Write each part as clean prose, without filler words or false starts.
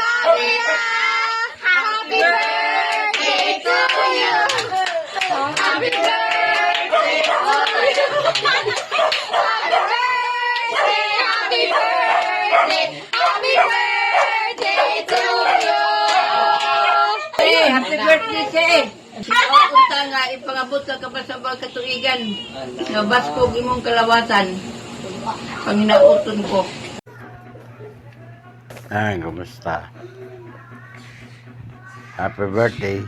Happy birthday to you. Happy birthday to you. Happy birthday. Happy birthday to you. Happy birthday sa Punta nga, ipangabot ka pa sa mga katuigan. Nabas ko imong kalawatan. Panginauton ko. Kumusta? Happy birthday.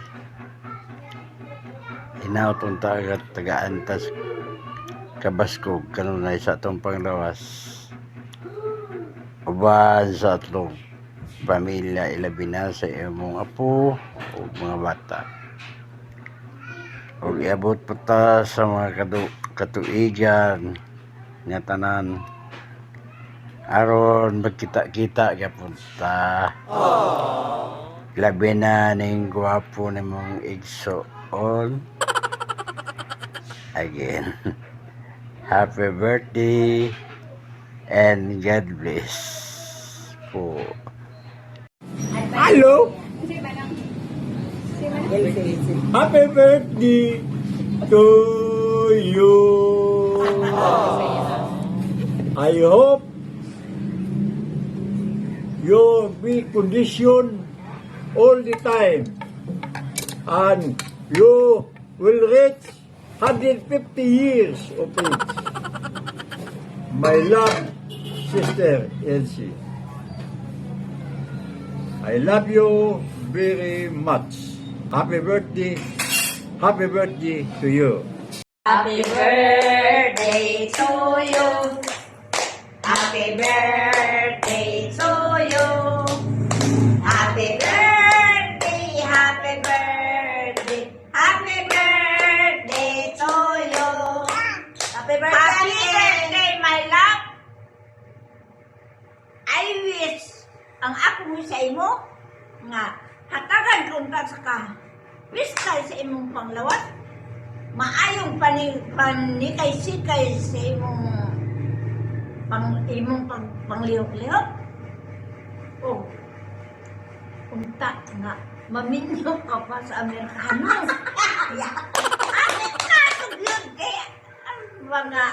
Inauton tagat taga-antas kabaskog kanunay sa atong panglawas. Uban sa atlong pamilya ilabi na sa imong apo o mga bata. O iabot pa ta sa mga katuigan nga tanan. Aron magkita-kita kapunta. Labi na ning gwapo ni mong igsoon. Again. Happy birthday and God bless po. Hello. Happy birthday to you. I hope you be conditioned all the time and you will reach 150 years of age. My love, Sister Elsie. I love you very much. Happy birthday to you. Happy birthday to you. Happy birthday to you. Happy birthday, happy birthday, happy birthday to you. Happy birthday, my love. I wish ang ako mo sa imo nga hatagan kung ka sa wish kay sa imong panglawat. Maayong panikay-sikay sa imong panglihok-lihok. O, unta nga, maminyo ka pa sa Amerikano. Ano ka, tugyog kaya, mga,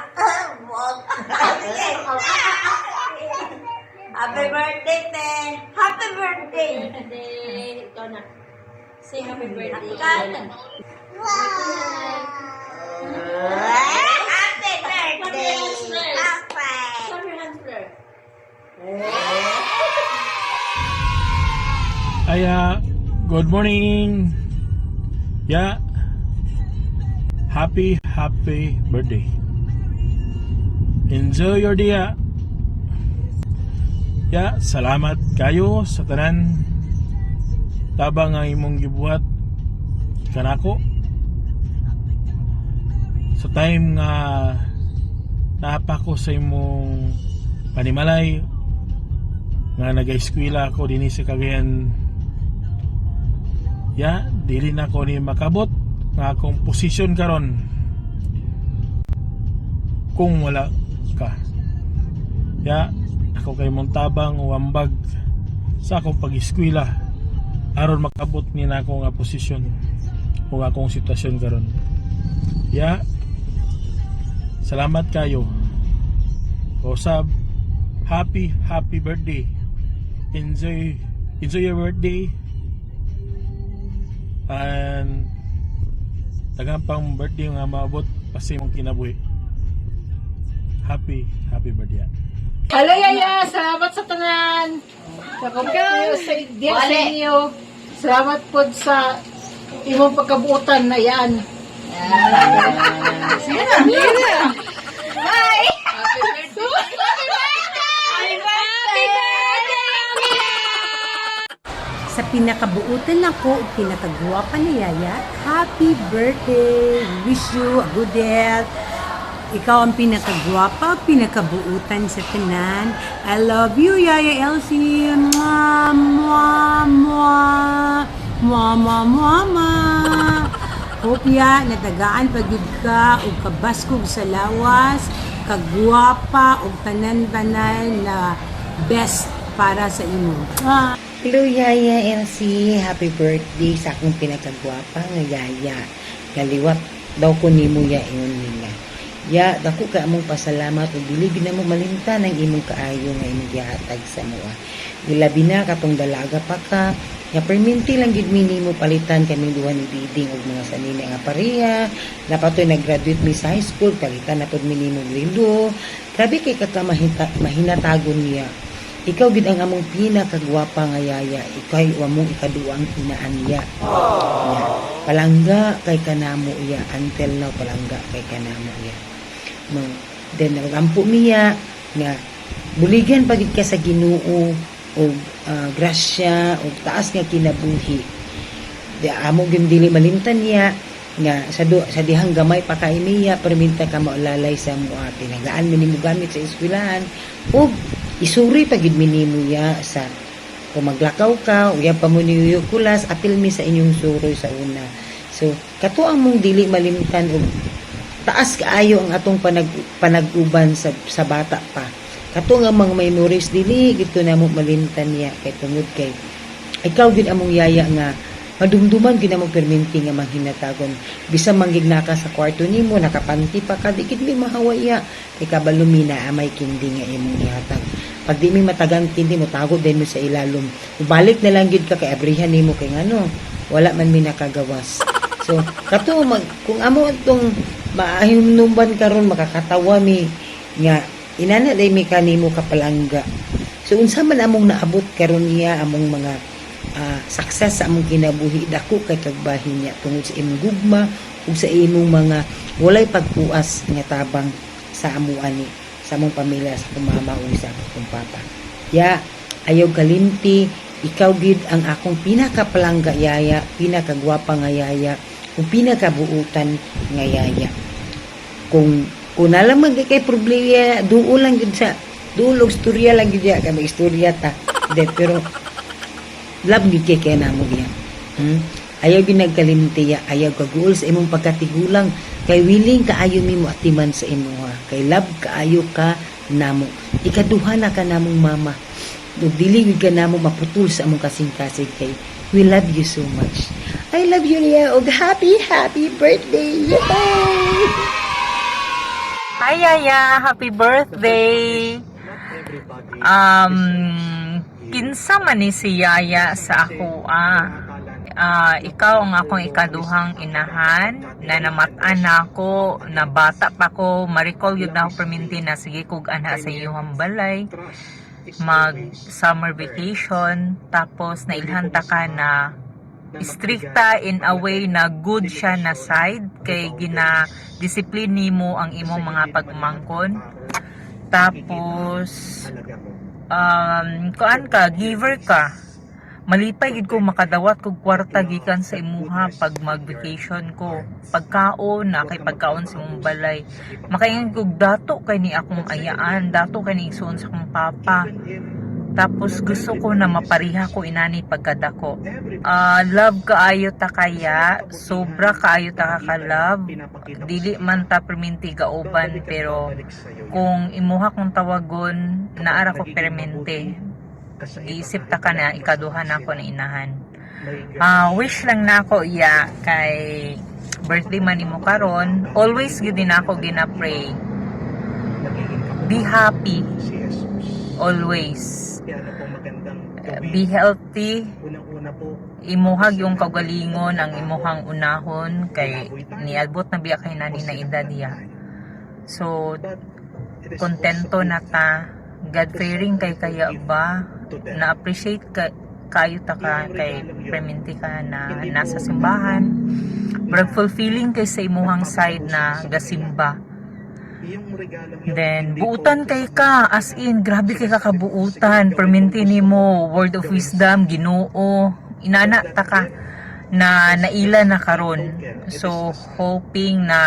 happy birthday, te. Happy birthday. Ikaw na. Say happy birthday. Happy birthday. Clap your hands, Fleur. Good morning. Happy birthday. Enjoy your day. Salamat kayo sa tanan tabang ang imong gibuhat kanako sa time nga naapa ko sa imong panimalay nga nag-eskwela ako dinhi sa Cagayan. Dili na ko ni makabot nga akong posisyon karon kung wala ka. Ako kay mong tabang o ambag sa akong pag-eskwela aron makabot ni na ako nga posisyon o akong sitwasyon karon. Salamat kayo. Usab, happy birthday. Enjoy your birthday. And tagang pang birthday nga maabot pasi mong kinabuhi. Happy birthday. Hello, Yaya! Salamat sa tanan! Sa kumpanya sa inyo. Salamat po sa imong pagkabuutan na yan. Sige na! Bye! Happy birthday! Happy birthday! Sa pinakabuutan ako o pinakagwapan ni Yaya, happy birthday! Wish you a good health. Ikaw ang pinakagwapa, pinakabuutan sa tanan. I love you, Yaya Elsie. Mwah, mwah, mwah. Mwah, mwah, mwah, mwah. Hope natagaan pagid ka o kabaskog sa lawas, kagwapa o tanan-tanan na best para sa imo. Hello, Yaya Elsie. Happy birthday sa akong pinakagwapa nga Yaya. Galiwat daw ko nimo ya ingon nila. Ya, dako ka among pasalamat ug dili gid namo malimtan ang imong kaayo nga imong gihatag sa moa. Ilabi na katong dalaga pa ka. Ya perminti lang gid mi nimo palitan kami duha ni Diding og mga sanina nga pareha. Napatoy nag-graduate mi sa high school, palitan na pod mi nimo grilo. Grabe kay ka mahinatagon niya. Ikaw gid ang among pinakagwapa nga Yaya. Ikaw among ikaduang inaan ya. Ya. Palangga kay kanamo iya. Until now palangga kay kanamo iya. No. Then nagampo miya nga buligan pagid ka sa Ginoo o grasya o taas nga kinabuhi. Di amo gyud dili malimtan niya nga sa dihang gamay pa kay niya perminta ka maulalay sa moa tinagaan mi nimo gamit sa eskwelahan ug isuri pagid mi nimo ya sa kung maglakaw ka uya pa mo niyo kulas apil mi sa inyong suroy sa una. So kato ang mong dili malimtan og taas kaayo ang atong panag-uban sa bata pa. Kato nga mga memories dili gito na mo malimtan niya kay tungod kay ikaw gid among Yaya nga madumduman gid mo perminti nga manghinatagon bisa manggig naka sa kwarto nimo nakapanti pa ka di gid mi mahawaya kay kabalumina amay kindi nga imong ihatag pag di mi matagang kindi mo tago din mo sa ilalom balik na lang gid ka kay abrihan nimo kay ngano wala man mi nakagawas. So kato kung amo itong maahimnumban karon makakatawa mi nga inana day mi kanimo kapalangga. So unsa man among naabot karon niya among mga success sa among kinabuhi dako kay kagbahin niya tungod sa imong gugma ug sa imong mga walay pagpuas nga tabang sa amo ani sa among pamilya sa akong mama ug sa akong papa. Ya, ayaw kalimti, ikaw gid ang akong pinakapalangga Yaya, pinakagwapa nga Yaya, ug pinakabuutan nga Yaya. Kung nalamang kay problema duol lang gid sa duol og istorya lang gid ya kay istorya ta. Pero love gid kay namo diya. Ayaw ginagkalimti ya, ayaw kaguol sa imong pagkatigulang kay willing kaayo nimo atiman sa imuha. Kay love kaayo ka namo. Ikaduha na ka namong mama. Ug dili gid ka namo maputul sa among kasing-kasing kay we love you so much. I love you niya og happy birthday. Yay! Hi Yaya, happy birthday. Kinsa man ni si Yaya sa ako ikaw ang akong ikaduhang inahan na namatan na ako na bata pa ko ma-recall yun na ako perminti na sige kog anha sa iyong balay mag summer vacation tapos nailhanta ka na stricta in a way na good siya na side kay gina disiplini mo ang imong mga pagmangkon tapos kuan ka giver ka malipay gid ko makadawat kog kwarta gikan sa imuha pag mag-vacation ko pagkaon na kay pagkaon sa imong balay makaingon kog dato kay ni akong ayaan dato kay ni igsoon sa akong papa tapos gusto ko na mapariha ko inani pagkadako love kaayo ta kaya sobra kaayo ta ka love dili man ta perminti gaoban pero kung imuha kong tawagon naara ko permente iisip ta ka na ikaduha na ako na inahan wish lang na ako iya kay birthday man nimo karon always gid din ako gina-pray be happy always be healthy imuhag yung kagalingon ang imuhang unahon kay niabot na biya kay nani na edad niya so kontento na ta God fearing kay kaya ba na appreciate kayo ta ka kay perminti ka na nasa simbahan brag fulfilling kay sa imuhang side na gasimba. Then, buutan kay ka, as in, grabe kay kakabuutan, perminti nimo, word of wisdom, Ginoo, inana ta ka, na naila na karon. So, hoping na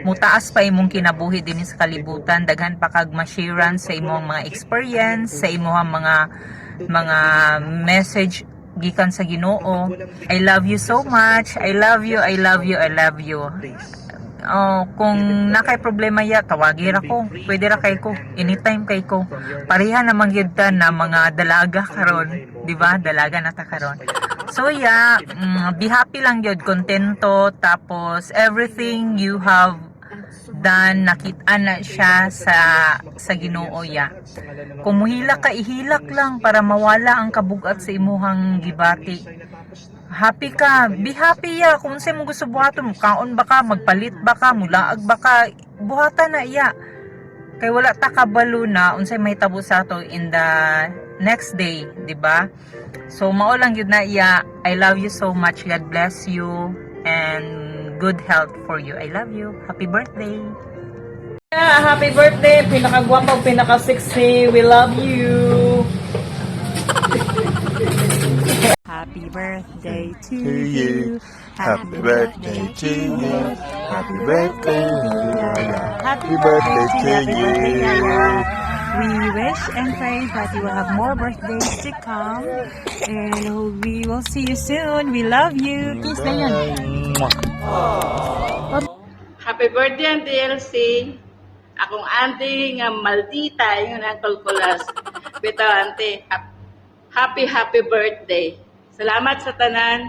mutaas pa imong kinabuhi din sa kalibutan, daghan pa kag ma-sharean sa imong mga experience, sa imong mga message gikan sa Ginoo. I love you so much. I love you, I love you, I love you. kung nakay problema ya, tawagi ra ko. Pwede ra kay ko. Anytime kay ko. Pareha namang yun ta na mga dalaga karon, di ba? Dalaga na ta karon. So yeah, be happy lang yun, kontento. Tapos everything you have done, nakita na siya sa Ginoo ya. Kung muhilak ka, ihilak lang para mawala ang kabugat sa imuhang gibati. Happy ka, be happy ya. Kung sa'yo mo gusto buhaton, kaon ba ka, magpalit ba ka, mulaag ba ka, buhatan na iya. Kay wala ta kabalo na unsay may tabo sa to in the next day, di ba? So mao lang yun na iya. I love you so much. God bless you and good health for you. I love you. Happy birthday. Happy birthday! Pinakagwapo, pinaka-sexy. We love you! Happy birthday to you. Happy birthday to you. Happy birthday, Yaya. Happy birthday to you. We wish and pray that you will have more birthdays to come. And we will see you soon. We love you. Kiss na yan. Happy birthday, Auntie Elsie. Akong auntie nga maldita, yung ang kalkulas. Bitaw, auntie, happy birthday. Salamat sa tanan.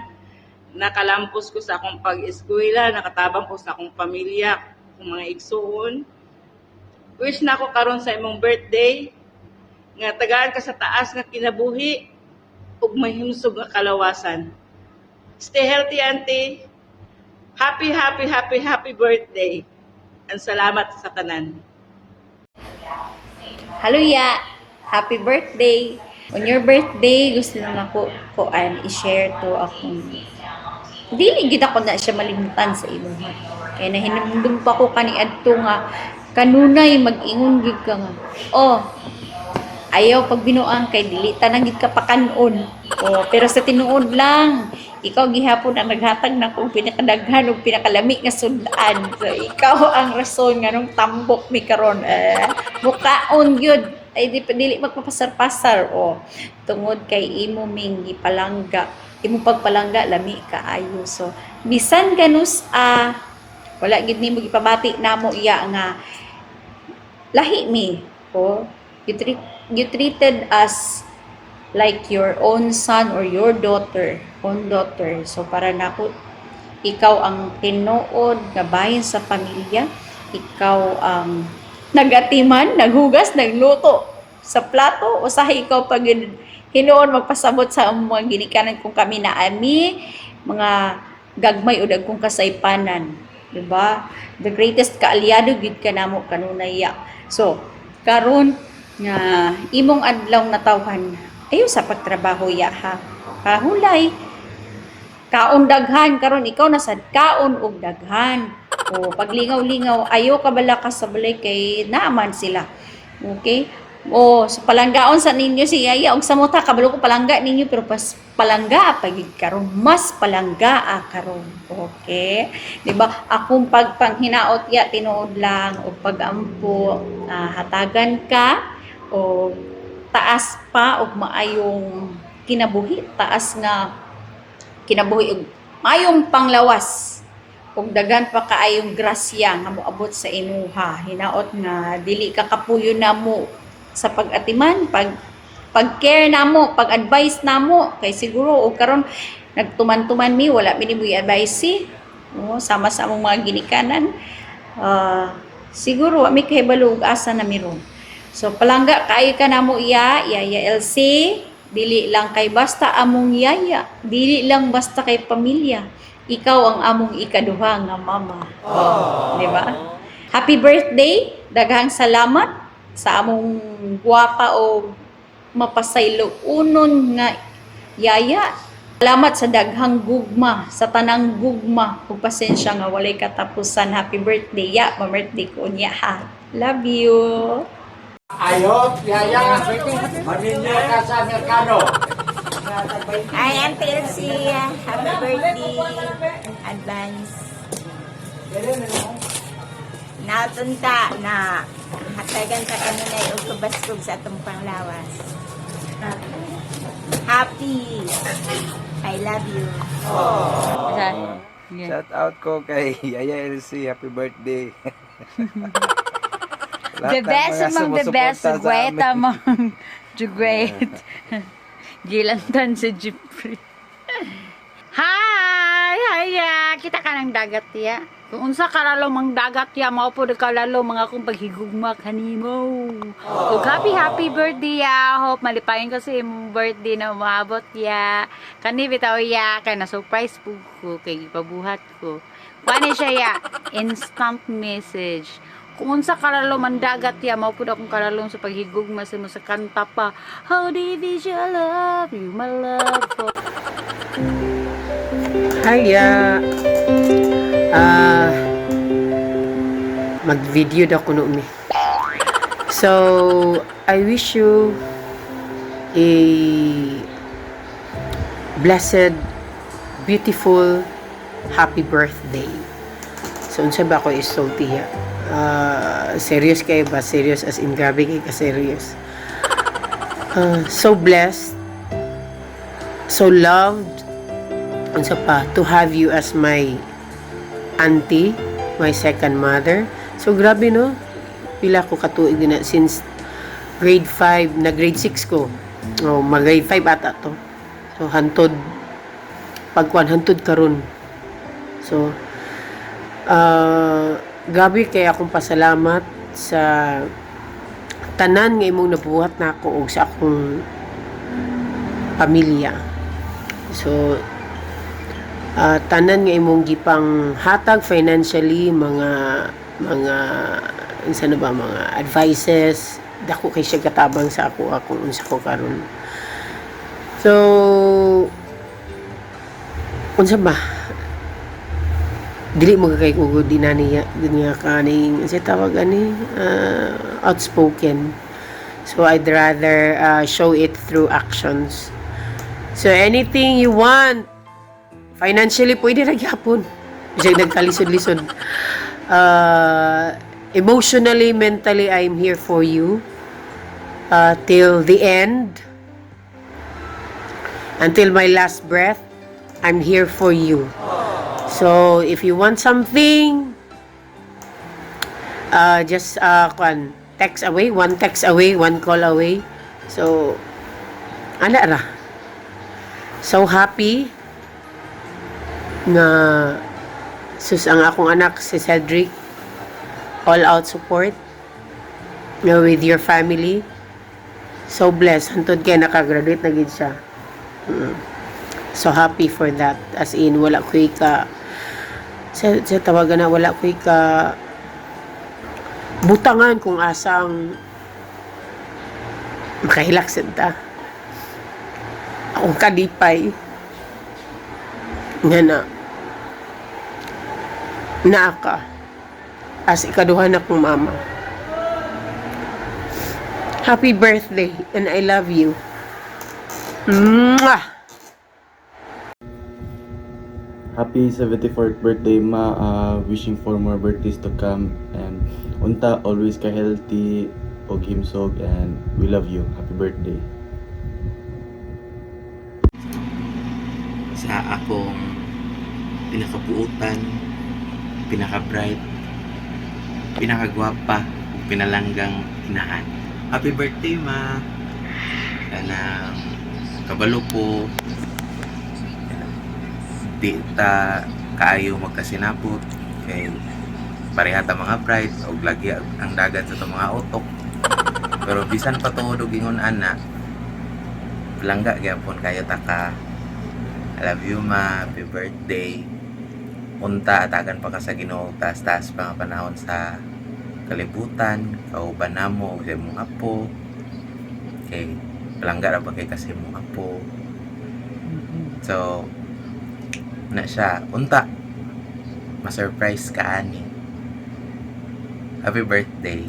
Nakalampos ko sa akong pag-eskwela, nakatabang ko sa akong pamilya, akong mga igsuon. Wish na ako karon sa imong birthday, nga tagaan ka sa taas nga kinabuhi, ug mahimsog nga kalawasan. Stay healthy, auntie. Happy birthday. Ang salamat sa tanan. Hello, ya. Happy birthday. On your birthday, gusto lang ako i-share to akong dili gid ako na siya malimutan sa imo. Kaya nahinumdum pa ko kaniadto nga kanunay mag-ingon gid ka nga. Ayaw pag binuang kay dili tanang gid ka pakanon. Pero sa tinuod lang, ikaw gihapon ang naghatag na kung pinakadaghan ug pinakalami nga sudan. So ikaw ang rason nga nung tambok mi karon. Mukaon gyud ay dili magpapasar-pasar tungod kay imo ming gipalangga. Imo pagpalangga lami kaayo. So bisan ganus wala gid nimo gipabati namo iya nga lahi mi. You treated us like your own son or your daughter, own daughter. So para nako ikaw ang tinuod nga bahin sa pamilya, ikaw ang nagatiman, naghugas, nagluto sa plato, usahay ikaw pag hinuon magpasabot sa mga ginikanan kung kami na mga gagmay o dagkong kasaypanan, diba? The greatest kaalyado gid ka namo kanunaya. So karon nga imong adlaw na tawhan, ayo sa pagtrabaho ya ha. Kahulay kaon daghan karon ikaw na sad kaon og daghan. Paglingaw-lingaw ayo ka bala ka sa balay kay naaman sila. Okay? Sa palanggaon sa ninyo si Yaya og sa muta kabalo ko palangga ninyo pero pas palangga pagid karon mas palangga karon. Okay? Di ba? Akong pagpanghinaot ya tinuod lang og pag-ampo hatagan ka o taas pa og maayong kinabuhi, taas nga kinabuhi og maayong panglawas ug dagan pa kaayong grasya nga moabot sa imuha. Hinaot nga dili ka kapuyo namo sa pag-atiman, pag-care namo, pag-advise namo kay siguro og karon nagtuman-tuman mi wala mi ni advice sama sa among mga ginikanan. Siguro wa mi kahibalo og asa na miron. So palangga kaayo ka namo Yaya Elsie. Dili lang kay basta among yaya, dili lang basta kay pamilya. Ikaw ang among ikaduha nga mama. Di ba? Happy birthday! Daghang salamat sa among guwapa o mapasaylo unon nga yaya. Salamat sa daghang gugma, sa tanang gugma. Kung pasensya nga walay katapusan. Happy birthday ya, ma-birthday ko niya ha. Love you! Ayot, Yaya, maninyo ka sa merkado. Hi, Auntie Elsie. Happy birthday. Advance. Natunta na hatagan sa kanunay o kabaskog sa atong panglawas. Happy. I love you. Yeah. Shout out ko kay Yaya LC. Happy birthday. The best among the best. Great among the great. Gilantan sa Jeffrey. Hi! Hiya! Kita ka ng dagat ya. Kung unsa ka lalo mang dagat ya, mao po ka lalo mga kong paghigugma kanimo. O happy birthday ya. Hope malipayon ka sa imong birthday na umabot ya. Kani bitaw ya, kay na surprise po ko kay ipabuhat ko. Kuani siya ya, instant message. Kung unsa ka lalo man dagat ya, mao po akong kalalong sa paghigugma sa mo sa kanta pa. How deep is your love, you my love for. Hiya! Mag-video daw kuno mi. So, I wish you a blessed, beautiful, happy birthday. So, unsa ba ko isulti ya? Serious kayo ba? Serious as in grabe kayo ka-serious. So blessed, so loved, unsa pa, to have you as my auntie, my second mother. So grabe no, pila ko katuig din na since grade 5 na grade 6 ko. Mag grade 5 ata to. So hantod pagkuan hantod karon. So grabe kay akong pasalamat sa tanan nga imong nabuhat nako og sa akong pamilya. So tanan nga imong gipang hatag financially, mga insa na ba, mga advices, dako kay siya katabang sa ako unsa ko karon. So unsa ba, dili mo kay ugod dinaniya kaning sa tawag ani outspoken. So I'd rather show it through actions. So anything you want financially, pwede ra gyapon. Bisag nagkalisod-lisod. Emotionally, mentally, I'm here for you. Till the end. Until my last breath, I'm here for you. So, if you want something, just text away, one text away, one call away. So, ana ra. So happy na sus ang akong anak si Cedric, all out support with your family. So blessed, hantod kay nakagraduate na gid siya. So happy for that, as in wala koy ka sa tawagan na, wala koy ka butangan kung asang makahilaksan ta. Akong kadipay nga na ka as ikaduhan akong mama. Happy birthday and I love you. Mwah! Happy 74th birthday, ma. Wishing for more birthdays to come, and unta always ka healthy og himsog, and we love you. Happy birthday. Sa akong pinakabuutan, pinaka-bright, pinakagwapa, pinalanggang inahan. Happy birthday, ma. Kanang kabalo ko, di ta kaayo magkasinabot kay parehata mga bright og lagi ang dagat sa mga utok. Pero bisan pa to dugingon ana, langga gyapon kayo ta ka. I love you, ma. Happy birthday. Unta atagan pa ka sa Ginoo, taas-taas pa nga panahon sa kalibutan, kauban namo og sa imong apo. Okay, palangga ra ba kay kasi imong apo. So na siya, unta ma-surprise ka ani. Happy birthday.